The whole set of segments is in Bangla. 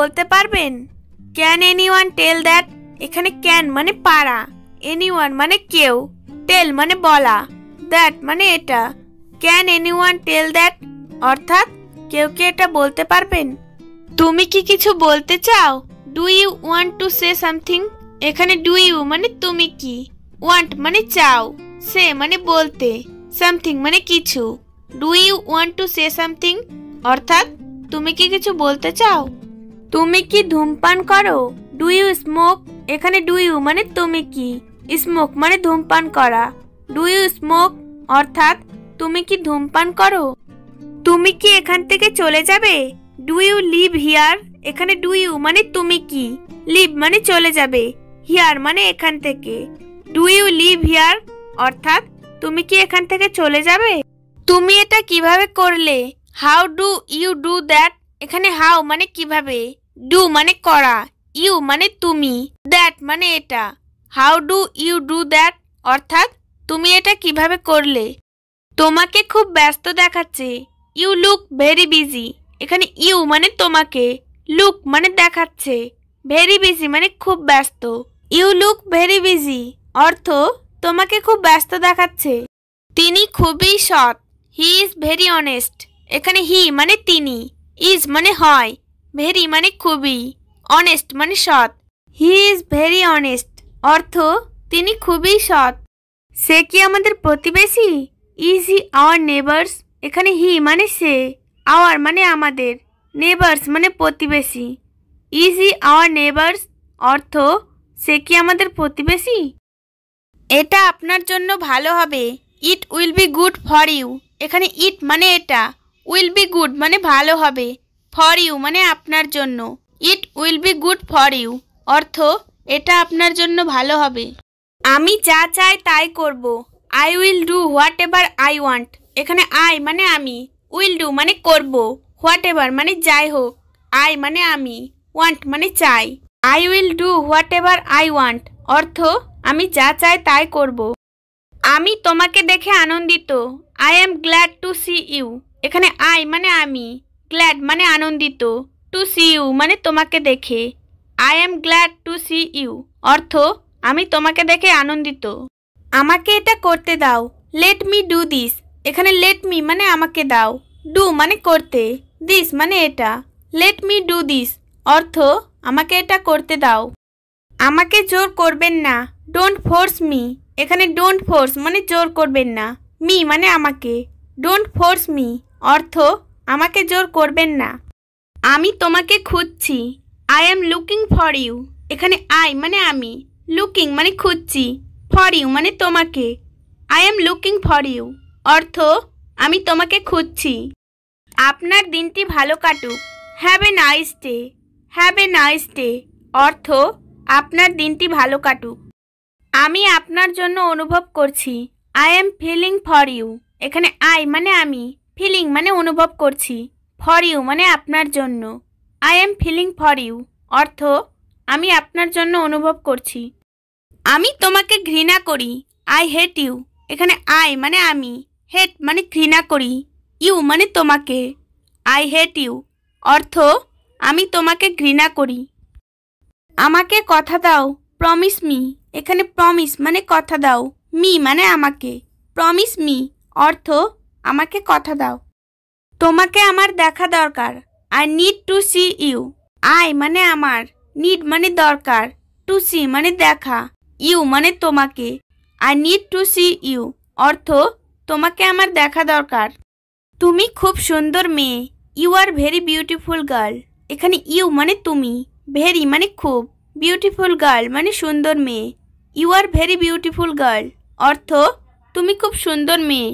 বলতে পারবেন? Can anyone tell that? এখানে ক্যান মানে পারা, এনিওয়ান মানে কেউ, টেল মানে বলা, দ্যাট মানে এটা। ক্যান এনিওয়ান টেল দ্যাট অর্থাৎ কেউ কি এটা বলতে পারবেন? তুমি কি কিছু বলতে চাও? Do you want to say something? এখানে ডু ইউ মানে তুমি কি, ওয়ান্ট মানে চাও, সে মানে বলতে, সামথিং মানে কিছু। Do you want to say something অর্থাৎ তুমি কি কিছু বলতে চাও? তুমি কি ধূমপান করো? Do you smoke? এখানে ডু ইউ মানে তুমি কি, স্মোক মানে ধূমপান করা। ডু ইউ স্মোক অর্থাৎ তুমি কি ধূমপান করো? তুমি কি এখান থেকে চলে যাবে? Do you leave here? এখানে ডু ইউ মানে তুমি কি, লিভ মানে চলে যাবে, হিয়ার মানে এখান থেকে। ডু ইউ লিভ হিয়ার অর্থাৎ তুমি কি এখান থেকে চলে যাবে? তুমি এটা কিভাবে করলে? How do you do that? এখানে হাউ মানে কিভাবে, ডু মানে করা, ইউ মানে তুমি, দ্যাট মানে এটা। How do you do that অর্থাৎ তুমি এটা কিভাবে করলে? তোমাকে খুব ব্যস্ত দেখাচ্ছে। You look very busy. এখানে ইউ মানে তোমাকে, লুক মানে দেখাচ্ছে, ভেরি বিজি মানে খুব ব্যস্ত। ইউ লুক ভেরি বিজি অর্থ তোমাকে খুব ব্যস্ত দেখাচ্ছে। তিনি খুবই সৎ। He is very honest. এখানে হি মানে তিনি, ইজ মানে হয়, ভেরি মানে খুবই, অনেস্ট মানে সৎ। হি ইজ ভেরি অনেস্ট অর্থ তিনি খুবই সৎ। সে কি আমাদের প্রতিবেশী? Is he our neighbours? এখানে হি মানে সে, আওয়ার মানে আমাদের, নেবার্স মানে প্রতিবেশী। ইজ হি আওয়ার নেবার্স অর্থ সে কি আমাদের প্রতিবেশী? এটা আপনার জন্য ভালো হবে। It will be good for you. এখানে ইট মানে এটা, উইল বি গুড মানে ভালো হবে, ফর ইউ মানে আপনার জন্য। It will be good for you অর্থ এটা আপনার জন্য ভালো হবে। আমি যা চাই তাই করব। I will do what ever I want. এখানে আই মানে আমি, উইল ডু মানে করব, হোয়াট এভার মানে যাই হোক, আই মানে আমি, ওয়ান্ট মানে চাই। I will do what ever I want অর্থ আমি যা চাই তাই করব। আমি তোমাকে দেখে আনন্দিত। I am glad to see you. এখানে আই মানে আমি, গ্ল্যাড মানে আনন্দিত, টু সি ইউ মানে তোমাকে দেখে। I am glad to see you অর্থ আমি তোমাকে দেখে আনন্দিত। আমাকে এটা করতে দাও। Let me do this. এখানে লেট মি মানে আমাকে দাও, ডু মানে করতে, দিস মানে এটা। লেট মি ডু দিস অর্থ আমাকে এটা করতে দাও। আমাকে জোর করবেন না। Don't force me. এখানে ডোন্ট ফোর্স মানে জোর করবেন না, মি মানে আমাকে, ডোন্ট ফোর্স মি অর্থ আমাকে জোর করবেন না। আমি তোমাকে খুঁজছি। I am looking for you. এখানে আই মানে আমি, লুকিং মানে খুঁজছি, ফর ইউ মানে তোমাকে। I am looking for you অর্থ আমি তোমাকে খুঁজছি। আপনার দিনটি ভালো কাটুক। Have a nice day. Have a nice day অর্থ আপনার দিনটি ভালো কাটুক। আমি আপনার জন্য অনুভব করছি। I am feeling for you. এখানে আই মানে আমি, ফিলিং মানে অনুভব করছি, ফর ইউ মানে আপনার জন্য। I am feeling for you অর্থ আমি আপনার জন্য অনুভব করছি। আমি তোমাকে ঘৃণা করি। I hate you. এখানে আই মানে আমি, হেট মানে ঘৃণা করি, ইউ মানে তোমাকে। আই হেট ইউ অর্থ আমি তোমাকে ঘৃণা করি। আমাকে কথা দাও। Promise me. এখানে প্রমিস মানে কথা দাও, মি মানে আমাকে, প্রমিস মি অর্থ আমাকে কথা দাও। তোমাকে আমার দেখা দরকার। I need to see you. I মানে আমার, নিড মানে দরকার, টু সি মানে দেখা, ইউ মানে তোমাকে। I need to see you অর্থ তোমাকে আমার দেখা দরকার। তুমি খুব সুন্দর মেয়ে। You are very beautiful girl. এখানে ইউ মানে তুমি, ভেরি মানে খুব, বিউটিফুল গার্ল মানে সুন্দর মেয়ে। You are very beautiful girl অর্থ তুমি খুব সুন্দর মেয়ে।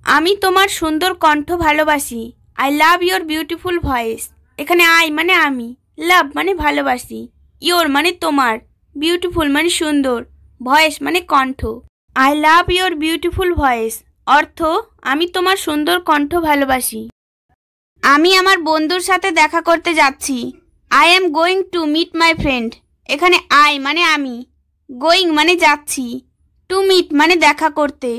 আমি তোমার সুন্দর কণ্ঠ ভালোবাসি। I love your beautiful voice. এখানে আই মানে আমি, লাভ মানে ভালোবাসি, ইয়োর মানে তোমার, বিউটিফুল মানে সুন্দর, ভয়েস মানে কণ্ঠ। I love your beautiful voice অর্থ আমি তোমার সুন্দর কণ্ঠ ভালোবাসি। আমি আমার বন্ধুর সাথে দেখা করতে যাচ্ছি। I am going to meet my friend. এখানে আই মানে আমি, গোয়িং মানে যাচ্ছি, টু মিট মানে দেখা করতে,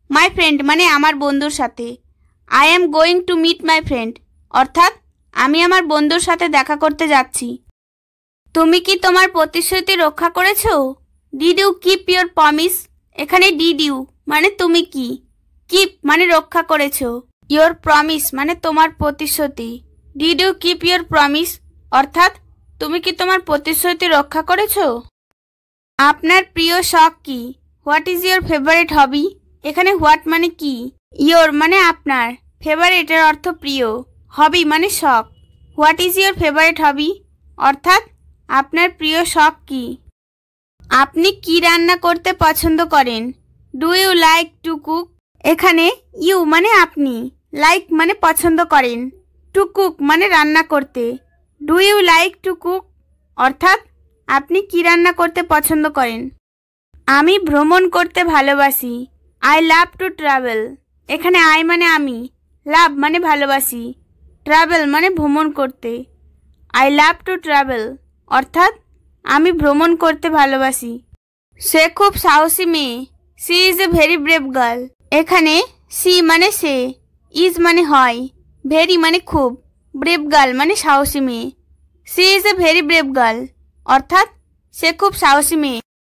মাই ফ্রেন্ড মানে আমার বন্ধুর সাথে। I am going to meet my friend অর্থাৎ আমি আমার বন্ধুর সাথে দেখা করতে যাচ্ছি। তুমি কি তোমার প্রতিশ্রুতি রক্ষা করেছো? Did you keep your promise? এখানে ডিড ইউ মানে তুমি কি, কিপ মানে রক্ষা করেছো, ইউর প্রমিস মানে তোমার প্রতিশ্রুতি। Did you keep your promise অর্থাৎ তুমি কি তোমার প্রতিশ্রুতি রক্ষা করেছো? আপনার প্রিয় শখ কি? What is your favourite hobby? এখানে হোয়াট মানে কি, ইয়োর মানে আপনার, ফেভারিট এর অর্থ প্রিয়, হবি মানে শখ। What is your favourite hobby অর্থাৎ আপনার প্রিয় শখ কি? আপনি কি রান্না করতে পছন্দ করেন? Do you like to cook? এখানে ইউ মানে আপনি, লাইক মানে পছন্দ করেন, টু কুক মানে রান্না করতে। Do you like to cook অর্থাৎ আপনি কি রান্না করতে পছন্দ করেন? আমি ভ্রমণ করতে ভালোবাসি। I love to travel. এখানে আই মানে আমি, লাভ মানে ভালোবাসি, ট্রাভেল মানে ভ্রমণ করতে। আই লাভ টু ট্রাভেল অর্থাৎ আমি ভ্রমণ করতে ভালোবাসি। সে খুব সাহসী মেয়ে। She is a very brave girl. এখানে সি মানে সে, ইজ মানে হয়, ভেরি মানে খুব, ব্রেভ গার্ল মানে সাহসী মেয়ে। She is a very brave girl অর্থাৎ সে খুব সাহসী মেয়ে।